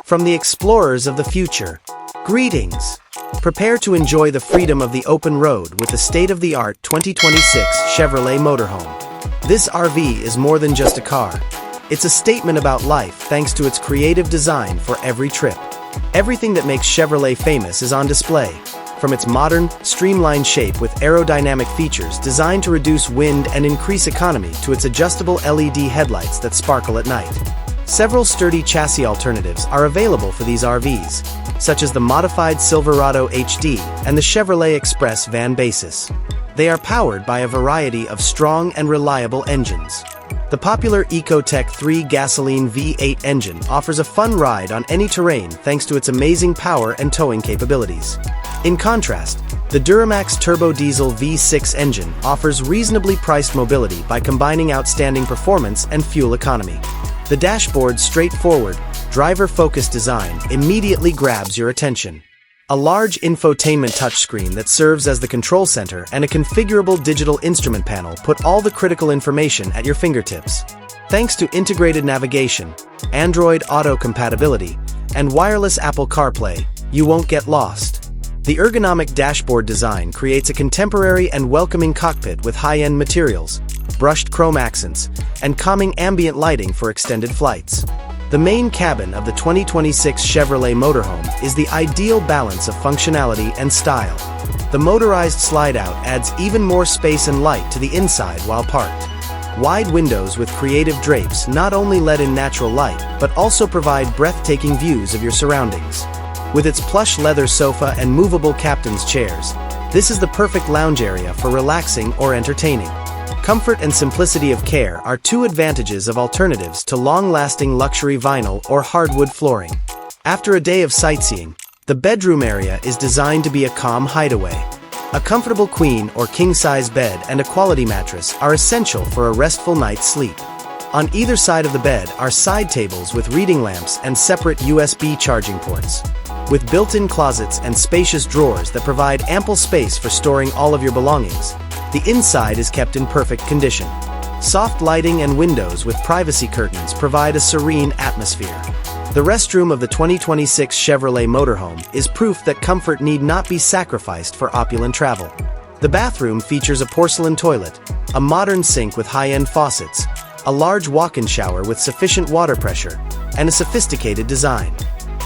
From the explorers of the future, greetings! Prepare to enjoy the freedom of the open road with the state-of-the-art 2026 Chevrolet Motorhome. This RV is more than just a car. It's a statement about life thanks to its creative design for every trip. Everything that makes Chevrolet famous is on display, from its modern, streamlined shape with aerodynamic features designed to reduce wind and increase economy to its adjustable LED headlights that sparkle at night. Several sturdy chassis alternatives are available for these RVs, such as the modified Silverado HD and the Chevrolet Express van Basis. They are powered by a variety of strong and reliable engines. The popular Ecotec 3 gasoline V8 engine offers a fun ride on any terrain thanks to its amazing power and towing capabilities. In contrast, the Duramax Turbo-Diesel V6 engine offers reasonably priced mobility by combining outstanding performance and fuel economy. The dashboard's straightforward, driver-focused design immediately grabs your attention. A large infotainment touchscreen that serves as the control center and a configurable digital instrument panel put all the critical information at your fingertips. Thanks to integrated navigation, Android Auto compatibility, and wireless Apple CarPlay, you won't get lost. The ergonomic dashboard design creates a contemporary and welcoming cockpit with high-end materials, brushed chrome accents, and calming ambient lighting for extended flights. The main cabin of the 2026 Chevrolet Motorhome is the ideal balance of functionality and style. The motorized slide-out adds even more space and light to the inside while parked. Wide windows with creative drapes not only let in natural light, but also provide breathtaking views of your surroundings. With its plush leather sofa and movable captain's chairs, this is the perfect lounge area for relaxing or entertaining. Comfort and simplicity of care are two advantages of alternatives to long-lasting luxury vinyl or hardwood flooring. After a day of sightseeing, the bedroom area is designed to be a calm hideaway. A comfortable queen or king-size bed and a quality mattress are essential for a restful night's sleep. On either side of the bed are side tables with reading lamps and separate USB charging ports. With built-in closets and spacious drawers that provide ample space for storing all of your belongings, the inside is kept in perfect condition. Soft lighting and windows with privacy curtains provide a serene atmosphere. The restroom of the 2026 Chevrolet Motorhome is proof that comfort need not be sacrificed for opulent travel. The bathroom features a porcelain toilet, a modern sink with high-end faucets, a large walk-in shower with sufficient water pressure, and a sophisticated design.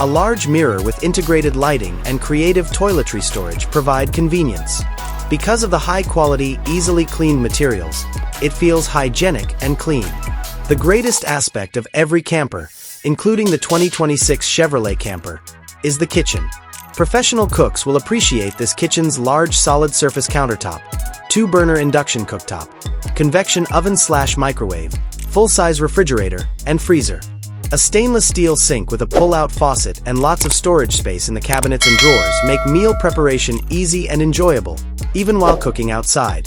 A large mirror with integrated lighting and creative toiletry storage provide convenience. Because of the high-quality, easily cleaned materials, it feels hygienic and clean. The greatest aspect of every camper, including the 2026 Chevrolet camper, is the kitchen. Professional cooks will appreciate this kitchen's large solid-surface countertop, 2-burner induction cooktop, convection oven/microwave, full-size refrigerator, and freezer. A stainless steel sink with a pull-out faucet and lots of storage space in the cabinets and drawers make meal preparation easy and enjoyable, even while cooking outside.